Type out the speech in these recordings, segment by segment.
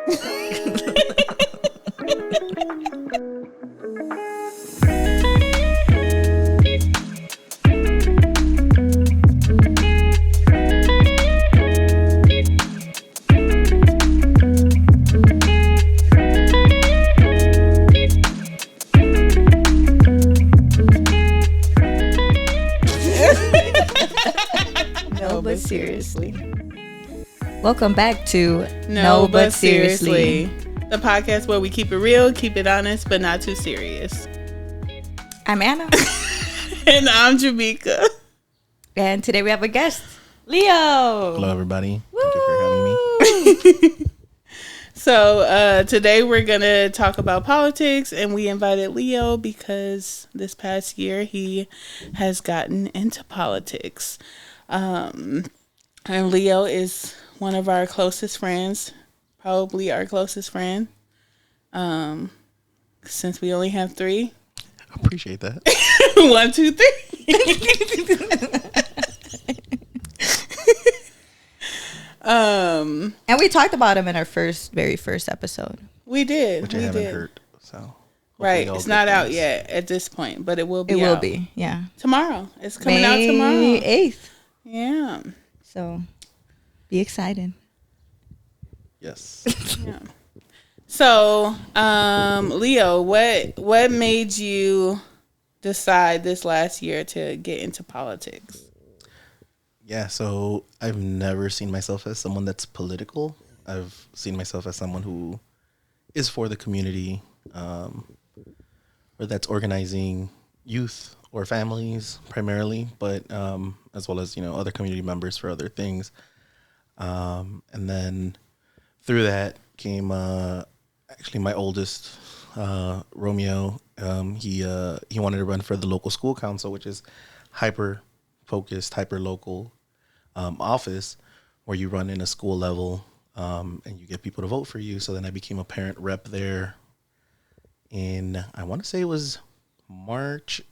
No, but seriously. Welcome back to No, but seriously. The podcast where we keep it real, keep it honest, but not too serious. I'm Anna. And I'm Jamaica. And today we have a guest, Leo. Hello, everybody. Woo! Thank you for having me. So today we're going to talk about politics, and we invited Leo because this past year he has gotten into politics. And Leo is one of our closest friends, probably our closest friend, since we only have three. I appreciate that. 1, 2, 3. And we talked about him in our very first episode. We did. Which I haven't heard. So right. It's not out yet at this point, but it will be. It will be, yeah. Tomorrow. It's coming out tomorrow. May 8th. Yeah. So be excited. Yes. Yeah. So, Leo, what made you decide this last year to get into politics? Yeah, so I've never seen myself as someone that's political. I've seen myself as someone who is for the community, or that's organizing youth or families primarily, but as well as, other community members for other things. And then through that came actually my oldest, Romeo. He wanted to run for the local school council, which is hyper-focused, hyper-local office where you run in a school level and you get people to vote for you. So then I became a parent rep there in, I want to say it was March/April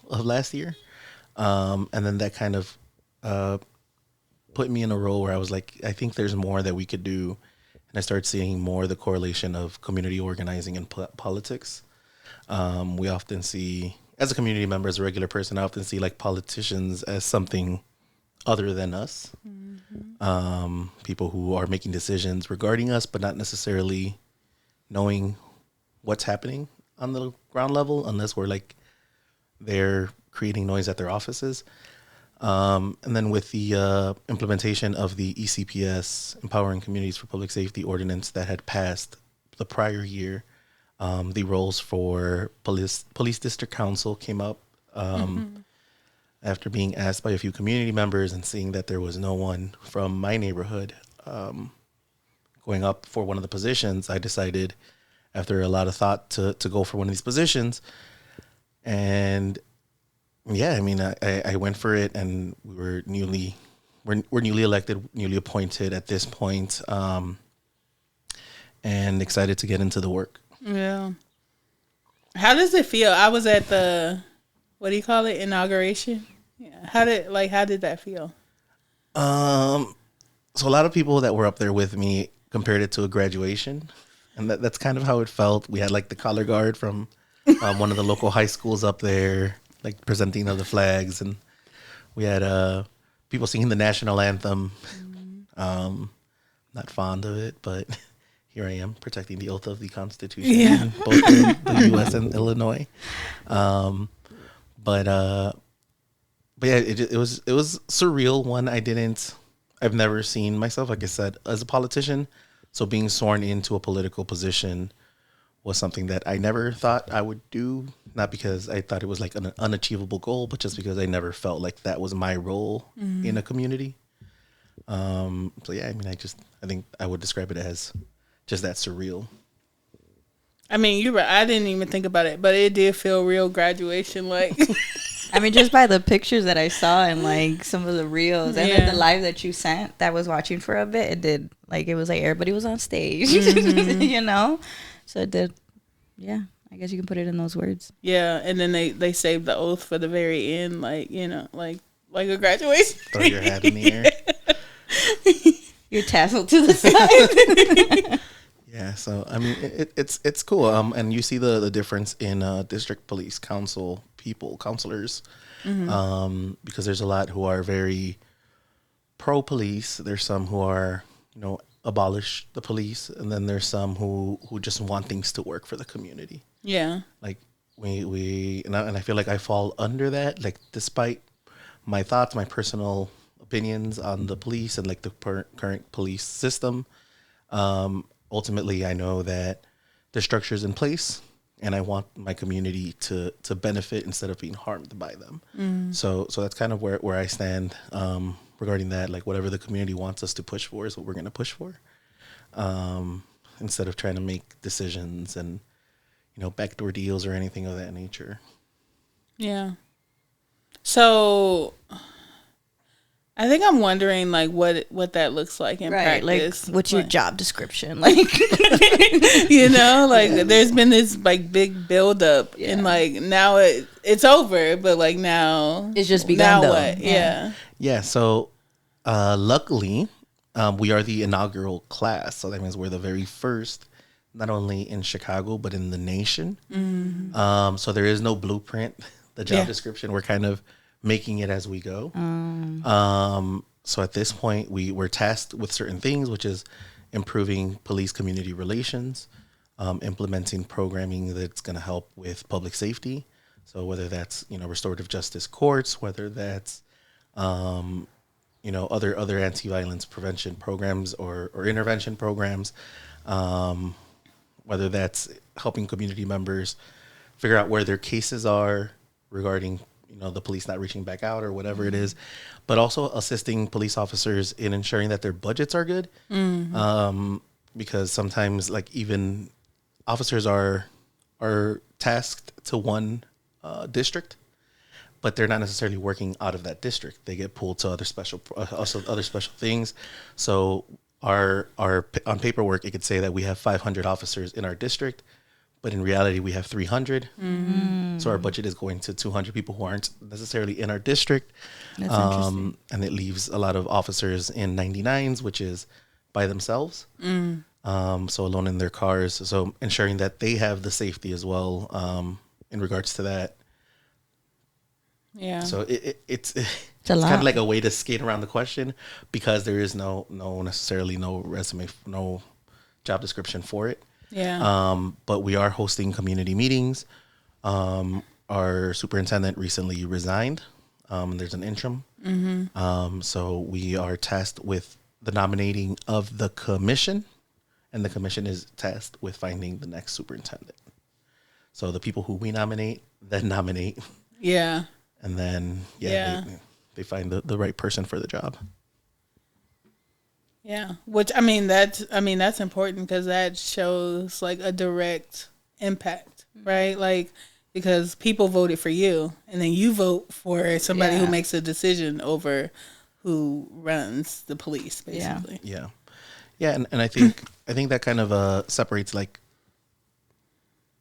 of last year. And then that kind of put me in a role where I was like, I think there's more that we could do. And I started seeing more the correlation of community organizing and politics. We often see, as a community member, as a regular person, I often see like politicians as something other than us. Mm-hmm. People who are making decisions regarding us, but not necessarily knowing what's happening on the ground level, unless we're like they're creating noise at their offices. And then with the implementation of the ECPS, Empowering Communities for Public Safety Ordinance that had passed the prior year, the roles for police district council came up after being asked by a few community members and seeing that there was no one from my neighborhood going up for one of the positions. I decided, after a lot of thought, to go for one of these positions. And yeah, I mean, I went for it, and we're newly elected, newly appointed at this point, and excited to get into the work. Yeah. How does it feel? I was at the, what do you call it, inauguration? Yeah. How did that feel? So a lot of people that were up there with me compared it to a graduation, and that's kind of how it felt. We had like the color guard from one of the local high schools up there, like presenting of the flags, and we had people singing the national anthem. Not fond of it, but here I am protecting the oath of the Constitution, in both the U.S. and Illinois. But yeah, it was surreal. One, I've never seen myself, like I said, as a politician. So being sworn into a political position was something that I never thought I would do. Not because I thought it was like an unachievable goal, but just because I never felt like that was my role in a community. So yeah, I mean, I think I would describe it as just that surreal. I mean, you're right. I didn't even think about it, but it did feel real graduation like. I mean, just by the pictures that I saw and like some of the reels and then the live that you sent that was watching for a bit, it was like everybody was on stage, So it did. Yeah, I guess you can put it in those words. Yeah, and then they saved the oath for the very end, like like a graduation. Throw your hat in the air. Your tassel to the side. Yeah, so I mean, it's cool. And you see the difference in district police council counselors, because there's a lot who are very pro police. There's some who are, abolish the police, and then there's some who just want things to work for the community. Yeah, Like and I feel like I fall under that. Like, despite my thoughts, my personal opinions on the police and like the current police system, ultimately I know that the structure's in place, and I want my community to benefit instead of being harmed by them. So that's kind of where I stand regarding that. Like, whatever the community wants us to push for is what we're going to push for, instead of trying to make decisions and backdoor deals or anything of that nature. yeah. So I think I'm wondering like what that looks like in practice. Like, what's your job description? Like, like there's been this like big buildup, and like now it's over, but like now it's just begun. Now what? Yeah. So luckily, we are the inaugural class, so that means we're the very first, not only in Chicago but in the nation. So there is no blueprint. The job description, we're kind of making it as we go. So at this point, we're tasked with certain things, which is improving police community relations, implementing programming that's going to help with public safety. So whether that's restorative justice courts, whether that's other anti-violence prevention programs or intervention programs, whether that's helping community members figure out where their cases are regarding the police not reaching back out or whatever it is, but also assisting police officers in ensuring that their budgets are good. Because sometimes, like, even officers are tasked to one district, but they're not necessarily working out of that district. They get pulled to other special things. So our on paperwork, it could say that we have 500 officers in our district, but in reality, we have 300. So our budget is going to 200 people who aren't necessarily in our district. That's interesting. And it leaves a lot of officers in 99s, which is by themselves. So alone in their cars. So ensuring that they have the safety as well, in regards to that. Yeah. So it's kind of like a way to skate around the question, because there is no resume, no job description for it. Yeah. But we are hosting community meetings. Our superintendent recently resigned. There's an interim. So we are tasked with the nominating of the commission, and the commission is tasked with finding the next superintendent. So the people who we nominate then nominate. Yeah. And then, they find the right person for the job. Yeah, which that's important, because that shows like a direct impact, right? Like, because people voted for you, and then you vote for somebody who makes a decision over who runs the police, basically. Yeah. And I think that kind of separates, like,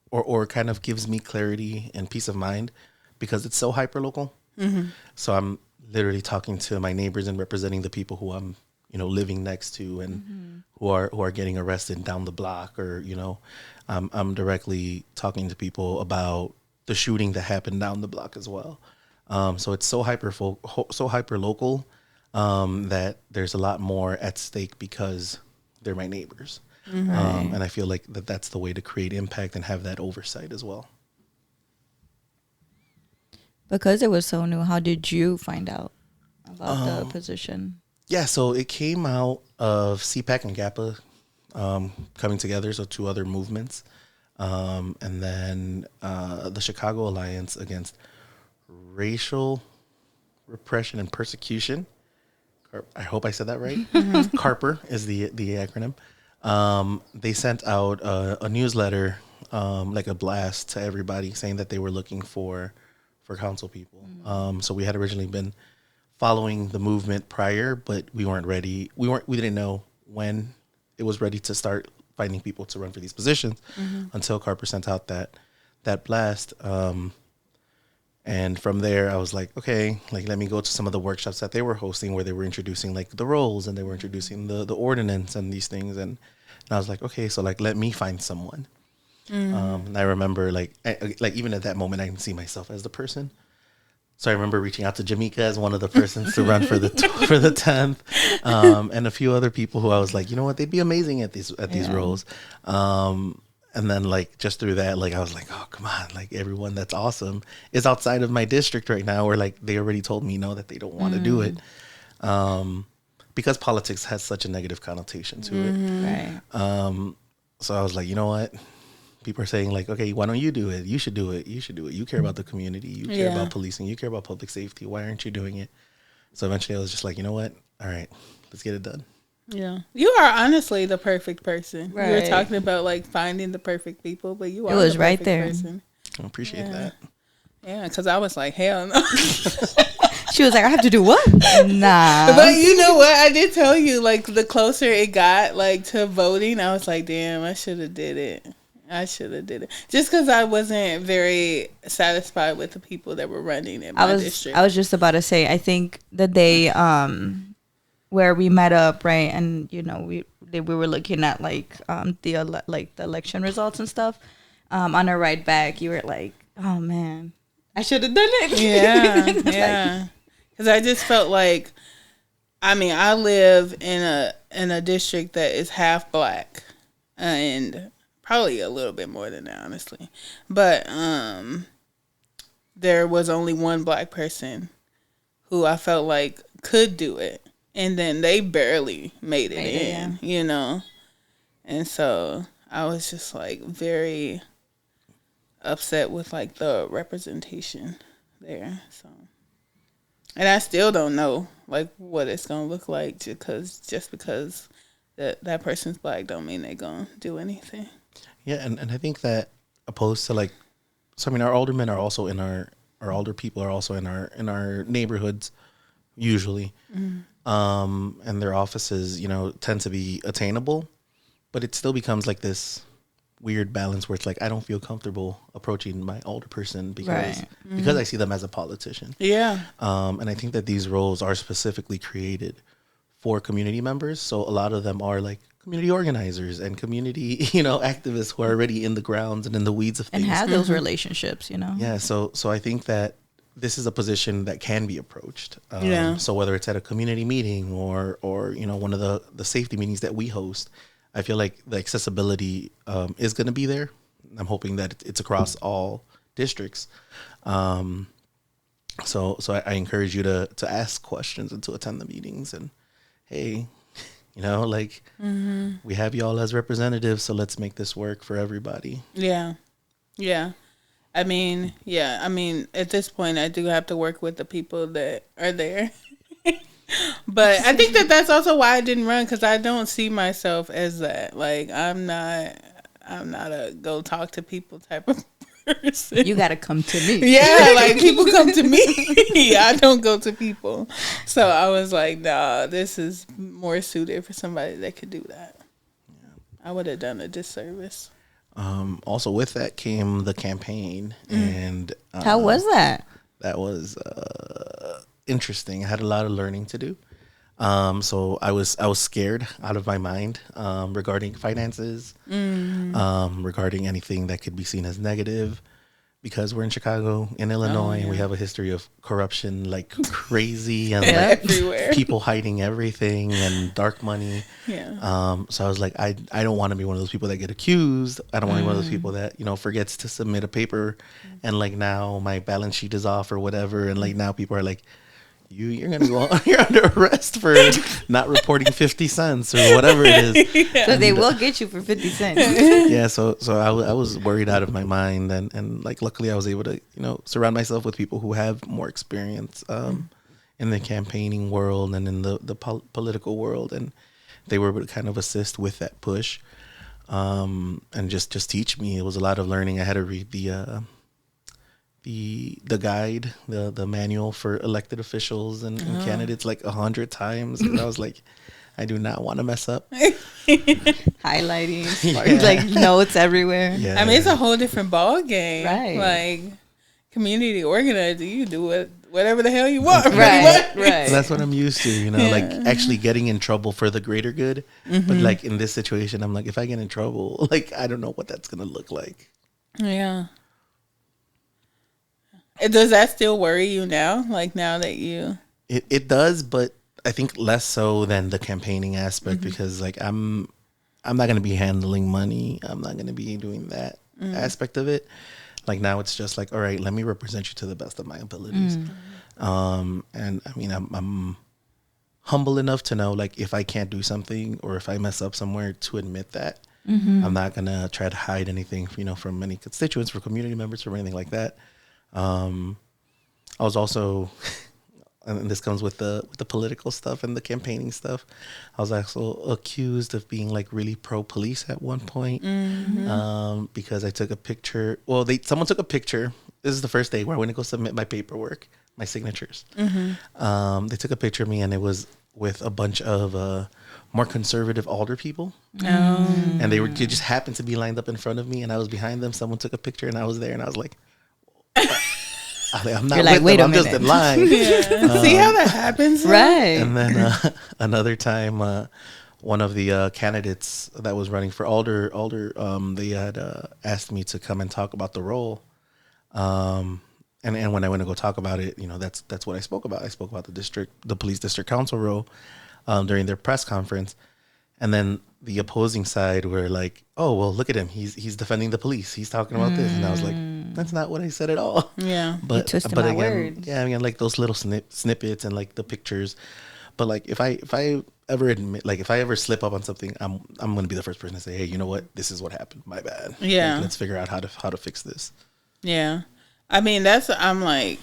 or kind of gives me clarity and peace of mind, because it's so hyper local. So I'm literally talking to my neighbors and representing the people who I'm living next to, and who are getting arrested down the block, or I'm directly talking to people about the shooting that happened down the block as well. So it's so hyper local, that there's a lot more at stake because they're my neighbors. And I feel like that's the way to create impact and have that oversight as well. Because it was so new, how did you find out about the position? Yeah, so it came out of CPAC and GAPA coming together, so two other movements. And then the Chicago Alliance Against Racial Repression and Persecution. I hope I said that right. Carper is the acronym. They sent out a newsletter, like a blast to everybody, saying that they were looking for council people. So we had originally been following the movement prior, but we weren't ready. We didn't know when it was ready to start finding people to run for these positions until Carper sent out that blast. And from there, I was like, okay, like let me go to some of the workshops that they were hosting where they were introducing like the roles and they were introducing the ordinance and these things. And I was like, okay, so like let me find someone. And I remember like even at that moment, I didn't see myself as the person. So I remember reaching out to Jamaica as one of the persons to run for the for the 10th, and a few other people who I was like, you know what, they'd be amazing at these roles. And then like just through that, like I was like, oh come on, like everyone that's awesome is outside of my district right now, or like they already told me no that they don't want to do it, because politics has such a negative connotation to it. Right. So I was like, you know what? People are saying like, okay, why don't you do it? You should do it. You should do it. You care about the community. You care about policing. You care about public safety. Why aren't you doing it? So eventually I was just like, you know what? All right, let's get it done. Yeah. You are honestly the perfect person. Right. You were talking about like finding the perfect people, but you are It was the right perfect there. person. I appreciate that. Yeah, because I was like, hell no. She was like, I have to do what? Nah. But you know what? I did tell you, like, the closer it got, like, to voting, I was like, damn, I should have did it. Just because I wasn't very satisfied with the people that were running in my district. I was just about to say, I think the day where we met up, right, and you know we were looking at like the election results and stuff. On our ride back, you were like, oh man, I should have done it. Yeah, yeah. Because I just felt like, I mean, I live in a district that is half black, and probably a little bit more than that, honestly. But there was only one black person who I felt like could do it, and then they barely made it in, you know. And so I was just like very upset with like the representation there. So, and I still don't know like what it's gonna look like just because that person's black don't mean they're gonna do anything. Yeah, and I think that opposed to like, so I mean, our aldermen are also in our older people are also in our neighborhoods usually, and their offices, you know, tend to be attainable, but it still becomes like this weird balance where it's like I don't feel comfortable approaching my older person because I see them as a politician. Yeah. And I think that these roles are specifically created for community members, so a lot of them are like community organizers and community, you know, activists who are already in the grounds and in the weeds of things. And have those relationships, you know? Yeah, so I think that this is a position that can be approached. So whether it's at a community meeting or you know, one of the safety meetings that we host, I feel like the accessibility is going to be there. I'm hoping that it's across all districts. So I encourage you to ask questions and to attend the meetings and, hey, you know, like we have y'all as representatives, so let's make this work for everybody. Yeah. Yeah. I mean, at this point, I do have to work with the people that are there. But I think that's also why I didn't run, because I don't see myself as that. Like, I'm not a go talk to people type of person. You got to come to me. Yeah, like people come to me. I don't go to people. So I was like, nah, this is more suited for somebody that could do that. Yeah. I would have done a disservice. Also with that came the campaign, and how was that? That was interesting. I had a lot of learning to do. So I was scared out of my mind regarding finances, regarding anything that could be seen as negative, because we're in Chicago, in Illinois, and we have a history of corruption like crazy, and like everywhere, people hiding everything and dark money. Yeah. So I was like, I don't want to be one of those people that get accused. I don't want to be one of those people that, you know, forgets to submit a paper, and like now my balance sheet is off or whatever, and like now people are like, you're gonna go you're under arrest for not reporting 50 cents or whatever it is. Yeah. So they will get you for 50 cents. Yeah, so I was worried out of my mind, and like luckily I was able to, you know, surround myself with people who have more experience in the campaigning world and in the political world, and they were able to kind of assist with that push, and just teach me. It was a lot of learning. I had to read the guide, the manual for elected officials and candidates like 100 times. And I was like, I do not want to mess up. Highlighting, like notes everywhere. Yeah. I mean, it's a whole different ball game. Right. Like, community organizer, you do whatever the hell you want. Right. That's what I'm used to, you know, like actually getting in trouble for the greater good. But like in this situation, I'm like, if I get in trouble, like I don't know what that's gonna look like. Yeah. Does that still worry you now? Like now that you... It does, but I think less so than the campaigning aspect because like I'm not going to be handling money. I'm not going to be doing that aspect of it. Like now it's just like, all right, let me represent you to the best of my abilities. And I mean, I'm humble enough to know like if I can't do something or if I mess up somewhere to admit that. I'm not going to try to hide anything, you know, from any constituents, for community members or anything like that. I was also, and this comes with the political stuff and the campaigning stuff. I was also accused of being like really pro police at one point because I took a picture. Well, someone took a picture. This is the first day where I went to go submit my paperwork, my signatures. They took a picture of me, and it was with a bunch of more conservative older people, and they just happened to be lined up in front of me, and I was behind them. Someone took a picture, and I was there, and I was like. I'm not like, wait them. I'm just in line. See how that happens? Right. And then another time, one of the candidates that was running for alder, they had asked me to come and talk about the role. And when I went to go talk about it, you know, that's what I spoke about. I spoke about the police district council role during their press conference. And then the opposing side were like, "Oh, well, look at him. He's defending the police. He's talking about this." And I was like, "That's not what I said at all." Yeah, but again, words. Yeah, I mean, like those little snippets and like the pictures. But like if I ever admit, like if I ever slip up on something, I'm gonna be the first person to say, "Hey, you know what? This is what happened. My bad. Yeah, like, let's figure out how to fix this." Yeah, I mean I'm like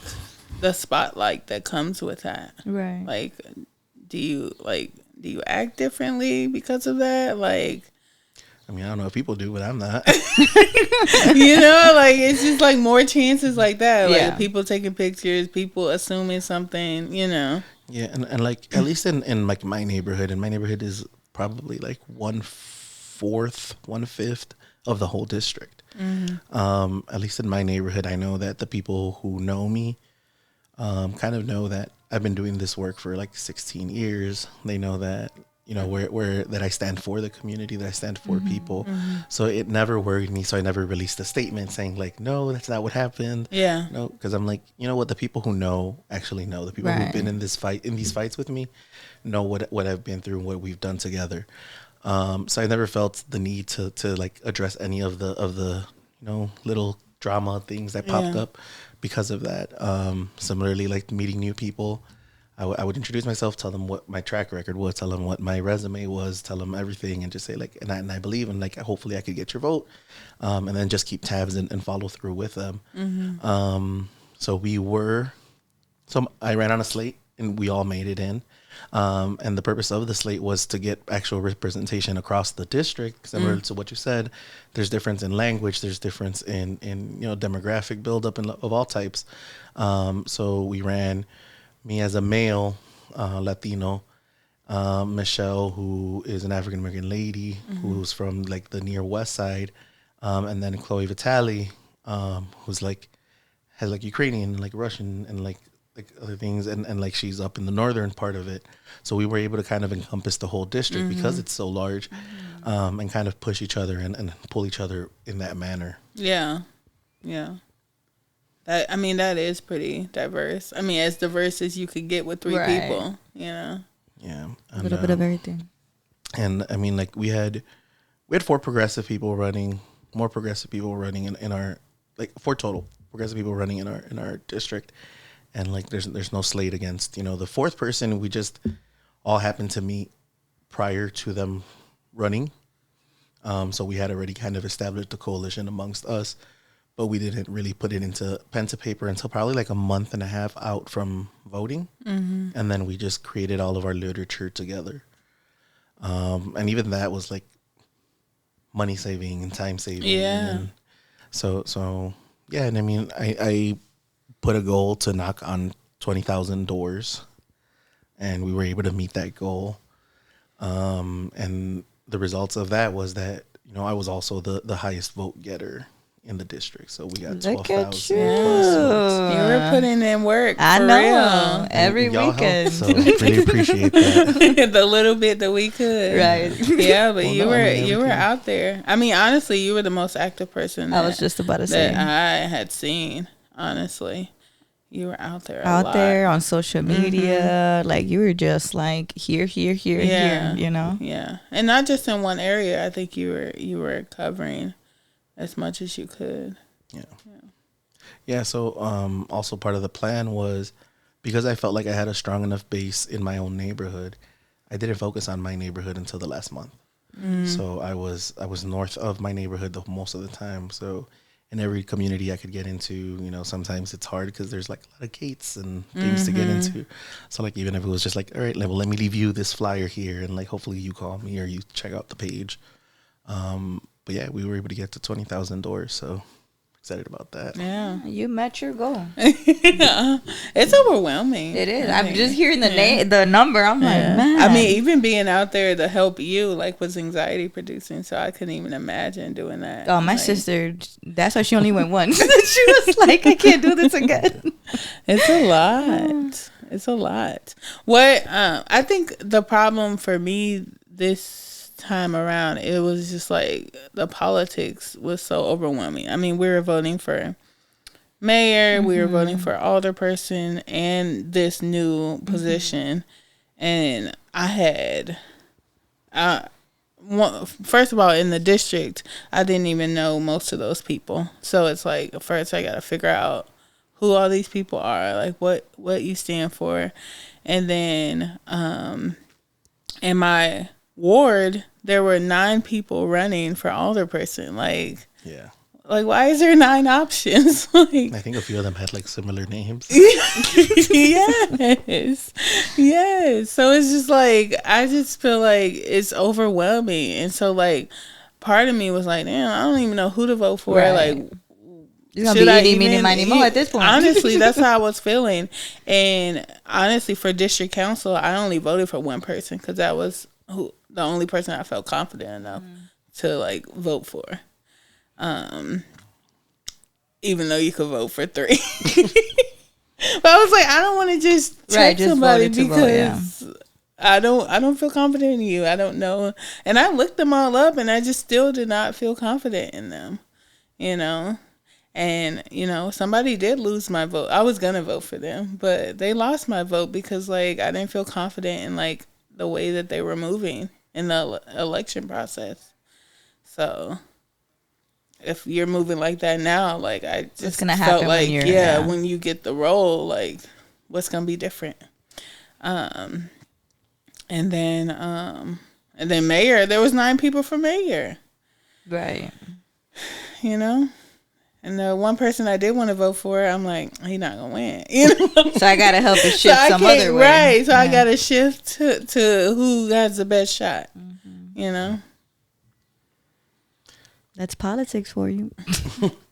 the spotlight that comes with that. Right. Like, do you act differently because of that? Like, I mean, I don't know if people do, but I'm not. You know, like it's just like more chances like that. Like people taking pictures, people assuming something, you know. Yeah, and like at least in like my neighborhood, and my neighborhood is probably like 1/4, 1/5 of the whole district. At least in my neighborhood, I know that the people who know me kind of know that I've been doing this work for like 16 years. They know that, you know, where that I stand for the community, that I stand for people. So it never worried me. So I never released a statement saying like, no, that's not what happened. Yeah. No, because I'm like, you know what? The people who know actually know. The people who've been in these fights with me know what I've been through and what we've done together. So I never felt the need to like address any of the you know, little drama things that popped up because of that. Similarly, like meeting new people, I would introduce myself, tell them what my track record was, tell them what my resume was, tell them everything, and just say like, and I believe, and like, hopefully I could get your vote, and then just keep tabs and follow through with them. So I ran on a slate, and we all made it in. And the purpose of the slate was to get actual representation across the district. Similar to what you said, there's difference in language, there's difference in you know, demographic buildup and of all types. So we ran me as a male Latino, Michelle, who is an African American lady who's from like the near West Side, and then Chloe Vitale, who's like has like Ukrainian and like Russian and like other things, and like she's up in the northern part of it. So we were able to kind of encompass the whole district because it's so large, and kind of push each other and pull each other in that manner. Yeah. I mean, that is pretty diverse. I mean, as diverse as you could get with three people, you know. Yeah, a little bit of everything. And I mean, like we had 4 progressive people running, more progressive people running in our, like 4 total progressive people running in our district. And like there's no slate against, you know, the 4th person. We just all happened to meet prior to them running. So we had already kind of established a coalition amongst us, but we didn't really put it into pen to paper until probably like a month and a half out from voting. And then we just created all of our literature together. And even that was like money saving and time saving. Yeah. And so yeah. And I mean, I put a goal to knock on 20,000 doors, and we were able to meet that goal. And the results of that was that, you know, I was also the highest vote getter in the district. So we got Look at 12,000 you. plus votes. You were putting in work. I for know. real. Every And y'all weekend. helped, so really appreciate that. The little bit that we could. Right. Yeah, but Well, you no, were I mean, you were everything. out there. I mean, honestly, you were the most active person I was just about to say. that I had seen. Honestly, you were out there Out there on social media, like you were just like here, here, here, and here, you know? Yeah, and not just in one area. I think you were covering as much as you could. Yeah. So also part of the plan was, because I felt like I had a strong enough base in my own neighborhood, I didn't focus on my neighborhood until the last month. So I was north of my neighborhood most of the time. So in every community I could get into, you know, sometimes it's hard because there's like a lot of gates and things to get into. So like, even if it was just like, all right, well, let me leave you this flyer here, and like hopefully you call me or you check out the page. But yeah, we were able to get to 20,000 doors. So excited about that. Yeah, You met your goal. it's overwhelming. It is. I I'm think. just hearing the number. I'm like, man. I mean, even being out there to help you, like, was anxiety producing. So I couldn't even imagine doing that. Oh, my Like, sister, that's why she only went once. She was like, I can't do this again. It's a lot. It's a lot. What I think the problem for me this time around, it was just like the politics was so overwhelming. I mean, we were voting for mayor, we were voting for alderperson, and this new position, and I had first of all, in the district, I didn't even know most of those people. So it's like, first I got to figure out who all these people are, like what you stand for. And then in my ward, there were 9 people running for alderperson. Like, Yeah. why is there 9 options? Like, I think a few of them had like similar names. yes. So it's just like, I just feel like it's overwhelming. And so like, part of me was like, damn, I don't even know who to vote for. Right. Like, It's going to be eating, meeny, miny, mo at this point. Honestly, that's how I was feeling. And honestly, for district council, I only voted for one person because that was the only person I felt confident enough to like vote for. Even though you could vote for 3. But I was like, I don't want to just check somebody because I don't feel confident in you. I don't know. And I looked them all up and I just still did not feel confident in them, you know? And, you know, somebody did lose my vote. I was going to vote for them, but they lost my vote because, like, I didn't feel confident in, like, the way that they were moving in the election process. So if you're moving like that now, like, I just What's gonna happen felt like, when when you get the role, like, what's going to be different? And then mayor, there was 9 people for mayor, Right. you know? And the one person I did want to vote for, I'm like, he not gonna win, you know. So I gotta help it shift some other way. Right. So I gotta shift to who has the best shot, you know. That's politics for you.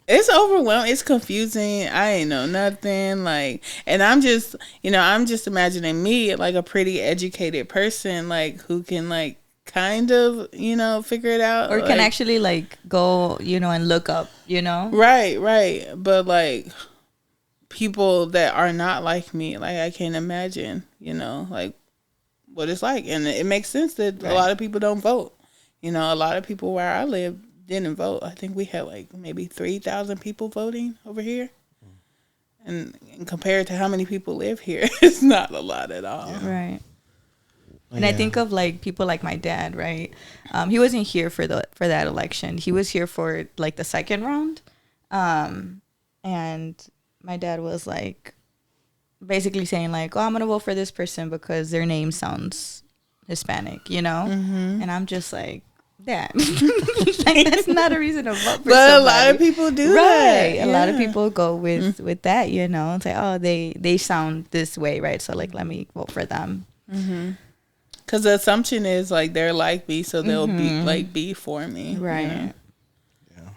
It's overwhelming. It's confusing. I ain't know nothing. Like, and I'm just imagining me like a pretty educated person, like who can like kind of, you know, figure it out. Or like, can actually like go, you know, and look up, you know? Right. But like people that are not like me, like I can't imagine, you know, like what it's like. And it makes sense that a lot of people don't vote. You know, a lot of people where I live didn't vote. I think we had like maybe 3,000 people voting over here. And compared to how many people live here, it's not a lot at all. Yeah. Right. And I think of like people like my dad, right? He wasn't here for that election. He was here for like the second round. And my dad was like basically saying like, oh, I'm going to vote for this person because their name sounds Hispanic, you know? And I'm just like, Dad, like, that's not a reason to vote for but somebody. a lot of people do that. A lot of people go with that, you know, and say, oh, they sound this way, right? So like, let me vote for them. Because the assumption is like they're like me, so they'll be for me, Right. You know? Yeah.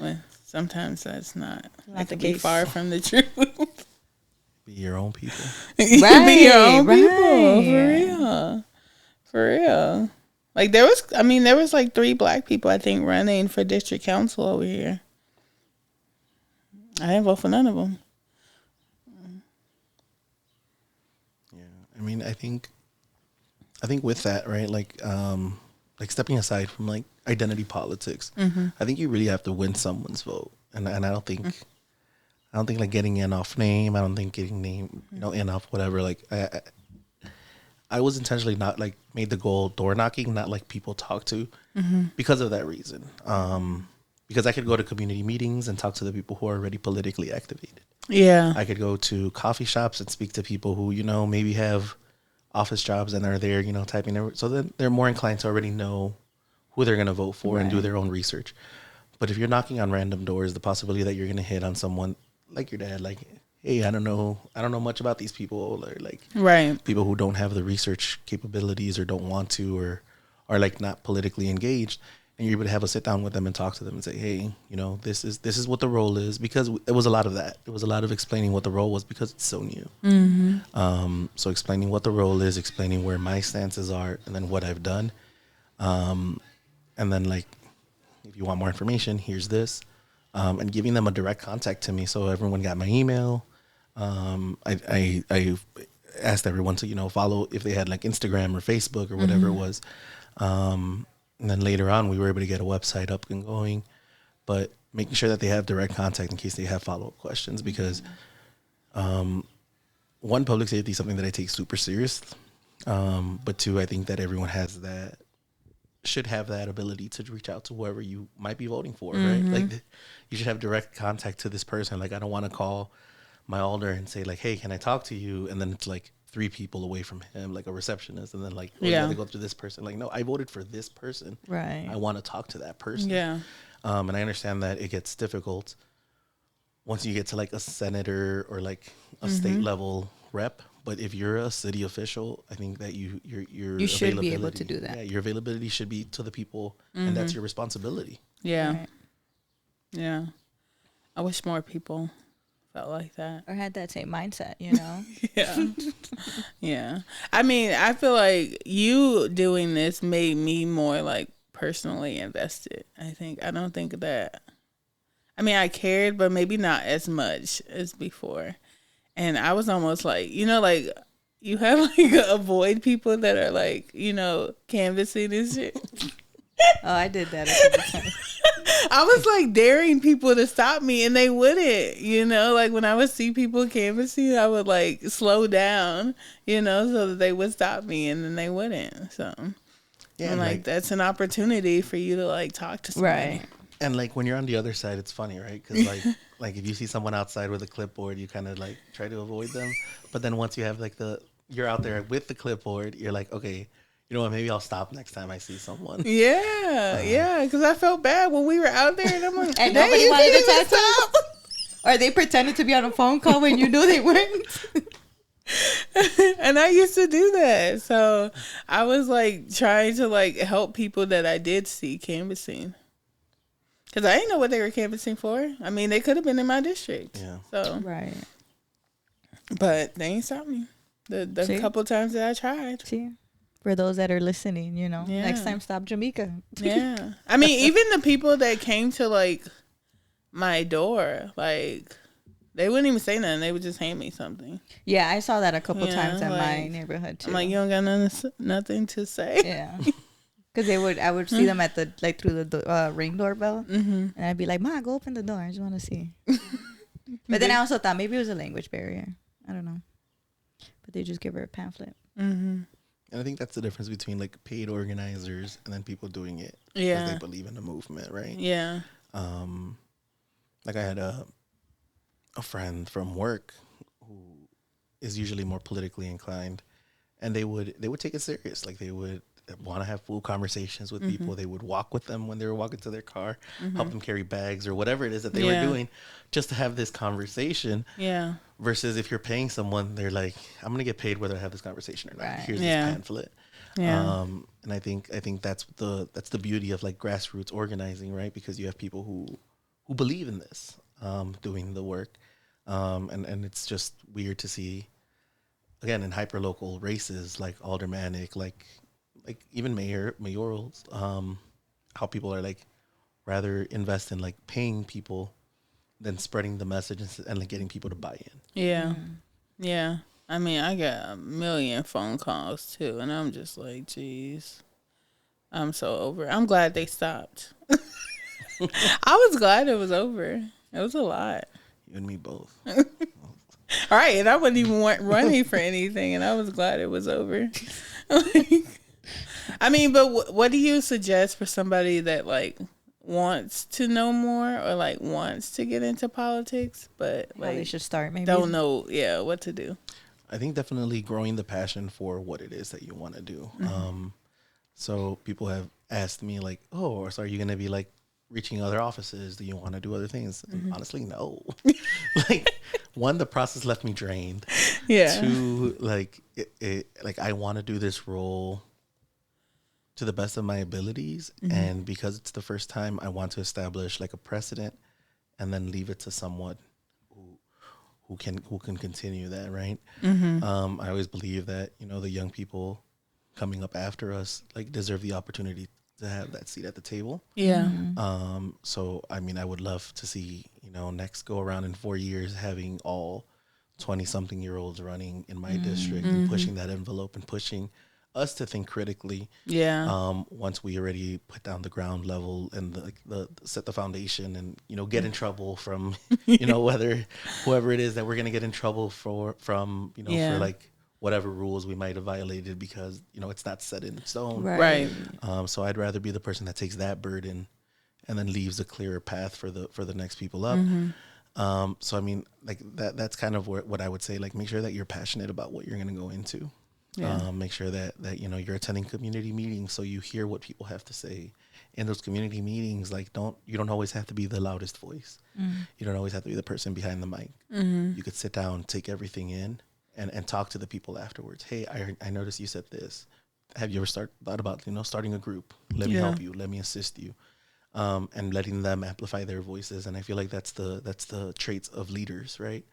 Well, sometimes that's not Not the be case. far from the truth. Be your own people. You can be your own people, for real. Like there was like 3 Black people I think running for district council over here. I didn't vote for none of them. Yeah, I mean, I think with that, right, like stepping aside from like identity politics, I think you really have to win someone's vote, and I don't think like getting in off name. I don't think getting name, in off whatever. Like I was intentionally not like made the goal door knocking, not like people talk to, because of that reason. Because I could go to community meetings and talk to the people who are already politically activated. Yeah. I could go to coffee shops and speak to people who maybe have office jobs and are there, typing their. So then they're more inclined to already know who they're going to vote for and do their own research. But if you're knocking on random doors, the possibility that you're going to hit on someone like your dad, like, hey, I don't know much about these people, or like Right. people who don't have the research capabilities or don't want to, or are like not politically engaged, and you're able to have a sit down with them and talk to them and say, hey, this is what the role is, because it was a lot of that. It was a lot of explaining what the role was because it's so new. So explaining what the role is, explaining where my stances are, and then what I've done, and then like, if you want more information, here's this. And giving them a direct contact to me. So everyone got my email. I asked everyone to, follow if they had like Instagram or Facebook or whatever it was. And then later on, we were able to get a website up and going, but making sure that they have direct contact in case they have follow-up questions, because one, public safety is something that I take super serious. But two, I think that everyone should have that ability to reach out to whoever you might be voting for, right? Like you should have direct contact to this person. Like I don't want to call my alder and say like, hey, can I talk to you? And then it's like 3 people away from him, like a receptionist. And then like, you got to go through this person. Like, no, I voted for this person. Right. I want to talk to that person. Yeah. And I understand that it gets difficult once you get to like a senator or like a state level rep. But if you're a city official, I think that you should be able to do that. Yeah, your availability should be to the people, and that's your responsibility. Yeah. Right. Yeah. I wish more people felt like that. Or had that same mindset, Yeah. Yeah. I mean, I feel like you doing this made me more like personally invested. I don't think that. I mean, I cared, but maybe not as much as before. And I was almost like, like you have like avoid people that are like, canvassing and shit. Oh, I did that a couple times. I was like daring people to stop me and they wouldn't, like when I would see people canvassing, I would like slow down, so that they would stop me, and then they wouldn't. So yeah, I'm like, that's an opportunity for you to like talk to somebody. Right. And like when you're on the other side, it's funny, right? Because like if you see someone outside with a clipboard, you kind of like try to avoid them. But then once you have like you're out there with the clipboard, you're like, okay, you know what? Maybe I'll stop next time I see someone. Yeah, yeah. Because I felt bad when we were out there, and I'm like, and nobody wanted to talk to them. Or they pretended to be on a phone call when you knew they weren't. And I used to do that, so I was like trying to like help people that I did see canvassing. Because I didn't know what they were canvassing for. I mean, they could have been in my district. Yeah. So Right. But they ain't stopped me. The couple times that I tried. See? For those that are listening, Yeah. next time stop Jamaica. Yeah. I mean, even the people that came to like my door, like they wouldn't even say nothing. They would just hand me something. Yeah, I saw that a couple times in my neighborhood too. I'm like, you don't got nothing to say. Yeah. Because I would see them at the through the ring doorbell, and I'd be like, "Ma, go open the door. I just want to see." But then I also thought maybe it was a language barrier. I don't know. But they just give her a pamphlet. And I think that's the difference between like paid organizers and then people doing it because they believe in the movement, right? Yeah. Like I had a friend from work who is usually more politically inclined, and they would take it serious. Like they would want to have full conversations with people. They would walk with them when they were walking to their car, help them carry bags or whatever it is that they were doing, just to have this conversation. Yeah. Versus if you're paying someone, they're like, I'm gonna get paid whether I have this conversation or not. Right. Here's this pamphlet. Yeah. And I think that's the beauty of like grassroots organizing, right? Because you have people who believe in this, doing the work. And it's just weird to see, again, in hyperlocal races like aldermanic, like even mayorals, how people are like rather invest in like paying people then spreading the message and like getting people to buy in. Yeah. Yeah. I mean, I got a million phone calls too, and I'm just like, geez, I'm so over it. I'm glad they stopped. I was glad it was over. It was a lot. You and me both. All right, and I wasn't even running for anything, and I was glad it was over. I mean, but what do you suggest for somebody that like wants to know more or like wants to get into politics, but like they should start maybe don't know what to do? I think definitely growing the passion for what it is that you want to do. So people have asked me like, oh, so are you going to be like reaching other offices? Do you want to do other things? And honestly, no. Like, one, the process left me drained. Yeah. Two, like like I want to do this role to the best of my abilities, and because it's the first time, I want to establish like a precedent, and then leave it to someone who can continue that, right? I always believe that, you know, the young people coming up after us like deserve the opportunity to have that seat at the table. Yeah. So I mean, I would love to see, you know, next go around in 4 years having all 20-something-year-olds running in my district and pushing that envelope and pushing us to think critically. Yeah. Once we already put down the ground level and the set the foundation and, you know, get in trouble from, you know, whoever it is that we're going to get in trouble from, you know, for like whatever rules we might have violated because, you know, it's not set in stone. Right. So I'd rather be the person that takes that burden and then leaves a clearer path for the next people up. So I mean, like that's kind of what I would say. Like, make sure that you're passionate about what you're going to go into. Yeah. Make sure that you know you're attending community meetings, so you hear what people have to say in those community meetings. Like, you don't always have to be the loudest voice. You don't always have to be the person behind the mic. You could sit down, take everything in, and talk to the people afterwards. Hey, I noticed you said this. Have you ever thought about, you know, starting a group? Let me help you. Let me assist you. And letting them amplify their voices. And I feel like that's the traits of leaders, right?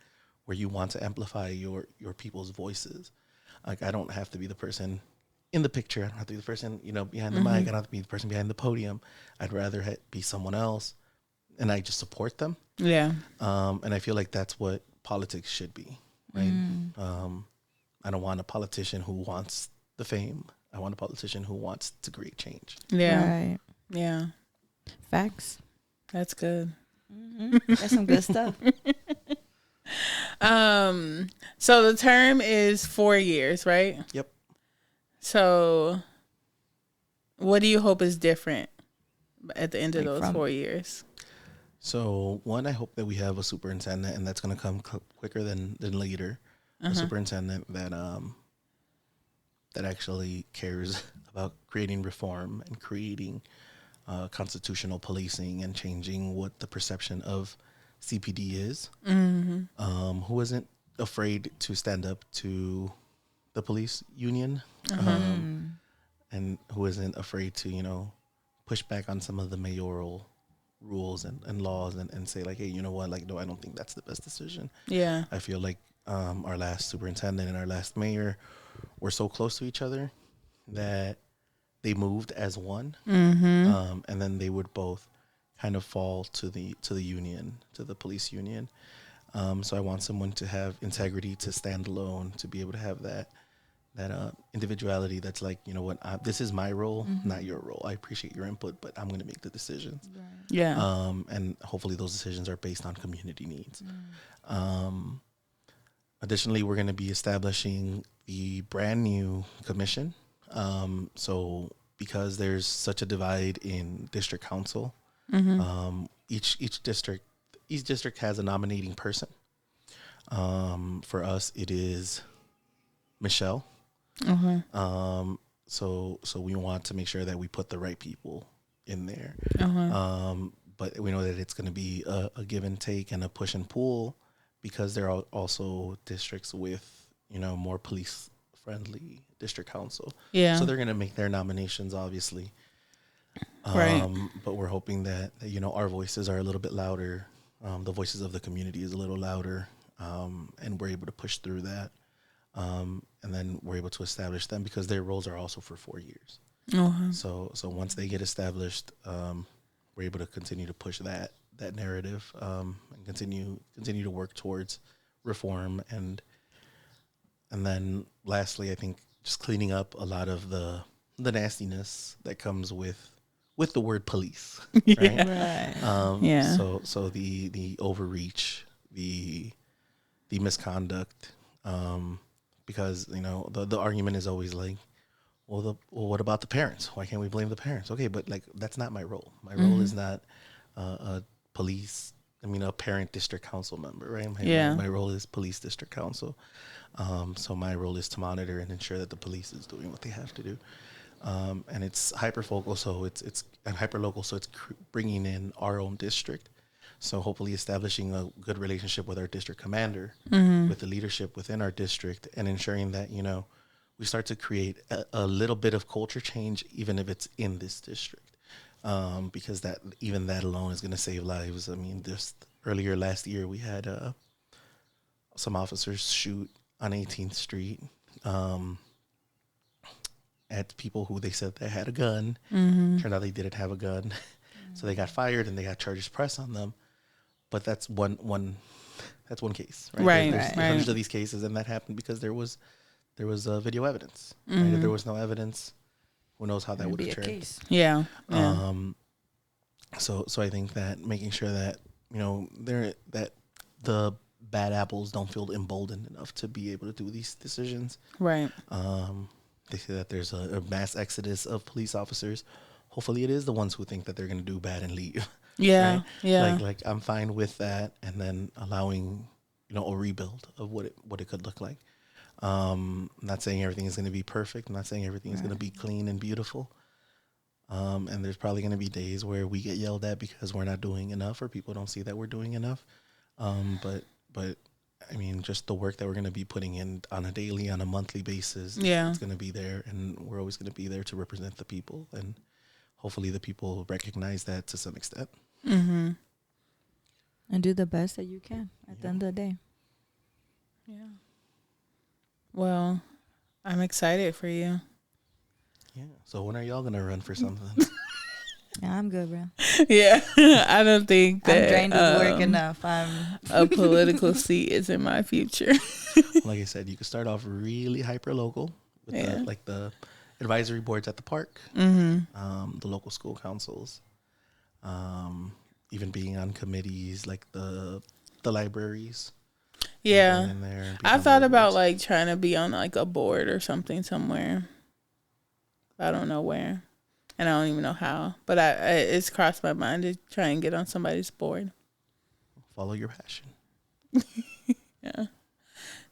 Where you want to amplify your people's voices. Like, I don't have to be the person in the picture. I don't have to be the person, you know, behind the mic. I don't have to be the person behind the podium. I'd rather be someone else, and I just support them. Yeah. And I feel like that's what politics should be, right? I don't want a politician who wants the fame. I want a politician who wants to create change. Yeah. Right. Yeah. Facts. That's good. That's some good stuff. So the term is 4 years, right? Yep. So what do you hope is different at the end of Like those 4 years? So one, I hope that we have a superintendent, and that's going to come quicker than later. A superintendent that actually cares about creating reform and creating constitutional policing and changing what the perception of CPD is. Who isn't afraid to stand up to the police union, and who isn't afraid to, you know, push back on some of the mayoral rules and laws and say like, hey, you know what, like, no, I don't think that's the best decision. Yeah. I feel like our last superintendent and our last mayor were so close to each other that they moved as one, and then they would both kind of fall to the union, to the police union. So I want someone to have integrity, to stand alone, to be able to have that individuality that's like, you know what, this is my role, not your role. I appreciate your input, but I'm going to make the decisions. Right. Yeah. And hopefully those decisions are based on community needs. Additionally, we're going to be establishing the brand new commission. So because there's such a divide in district council, each district has a nominating person. For us, it is Michelle. So we want to make sure that we put the right people in there. But we know that it's going to be a give and take and a push and pull, because there are also districts with, you know, more police friendly district council. Yeah. So they're going to make their nominations, obviously. Right. But we're hoping that, you know, our voices are a little bit louder. The voices of the community is a little louder. And we're able to push through that. And then we're able to establish them, because their roles are also for 4 years. So once they get established, we're able to continue to push that that narrative, and continue to work towards reform. And then lastly, I think just cleaning up a lot of the nastiness that comes with the word police, right? Yeah. So the overreach, the misconduct, because the argument is always like, well, what about the parents? Why can't we blame the parents? Okay, but like that's not my role. My role is not a police. A parent district council member, right? My role is police district council. So my role is to monitor and ensure that the police is doing what they have to do. And it's hyperfocal, so it's hyperlocal, so it's bringing in our own district. So hopefully establishing a good relationship with our district commander, with the leadership within our district, and ensuring that, we start to create a little bit of culture change, even if it's in this district. Because that alone is going to save lives. Just earlier last year, we had some officers shoot on 18th Street at people who they said they had a gun. Turned out they didn't have a gun. So they got fired and they got charges pressed on them. But that's one case, right? There's hundreds of these cases, and that happened because there was video evidence. Right? If there was no evidence, who knows how that would have turned. Yeah. So I think that making sure that that the bad apples don't feel emboldened enough to be able to do these decisions. Right. They say that there's a mass exodus of police officers. Hopefully, it is the ones who think that they're going to do bad and leave. Yeah. Right? Yeah. Like I'm fine with that, and then allowing a rebuild of what it could look like. I'm not saying everything is going to be perfect. I'm not saying everything is going to be clean and beautiful. And there's probably going to be days where we get yelled at because we're not doing enough, or people don't see that we're doing enough. But just the work that we're going to be putting in on a daily, on a monthly basis, it's going to be there, and we're always going to be there to represent the people, and hopefully the people recognize that to some extent. Mm-hmm. And do the best that you can at the end of the day. Yeah. Well, I'm excited for you. Yeah. So when are y'all going to run for something? Yeah, I'm good, bro. Yeah. I don't think that I'm drained of work enough. A political seat is in my future. Like I said, you could start off really hyper local with the advisory boards at the park, the local school councils, even being on committees like the libraries. Yeah. I thought about like trying to be on like a board or something somewhere. I don't know where. And I don't even know how. But it's crossed my mind to try and get on somebody's board. Follow your passion. Yeah.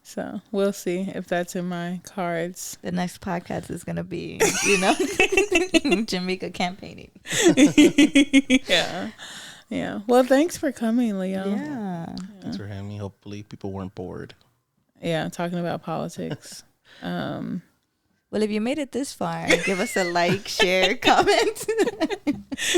So we'll see if that's in my cards. The next podcast is going to be, Jamaica campaigning. Yeah. Yeah. Well, thanks for coming, Leo. Yeah. Thanks for having me. Hopefully people weren't bored. Yeah, talking about politics. Well, if you made it this far, give us a like, share, comment.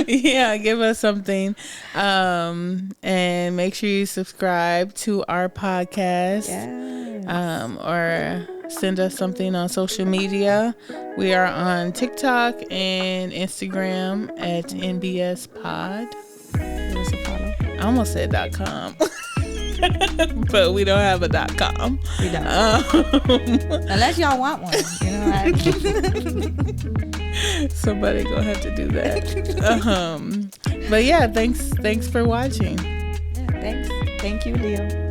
Yeah, give us something. And make sure you subscribe to our podcast. Yes. Or send us something on social media. We are on TikTok and Instagram at NBS Pod. Give us a follow. I almost said .com. But we don't have a .com. We don't. Unless y'all want one. Somebody gonna have to do that. But yeah, thanks for watching. Yeah, thanks. Thank you, Leo.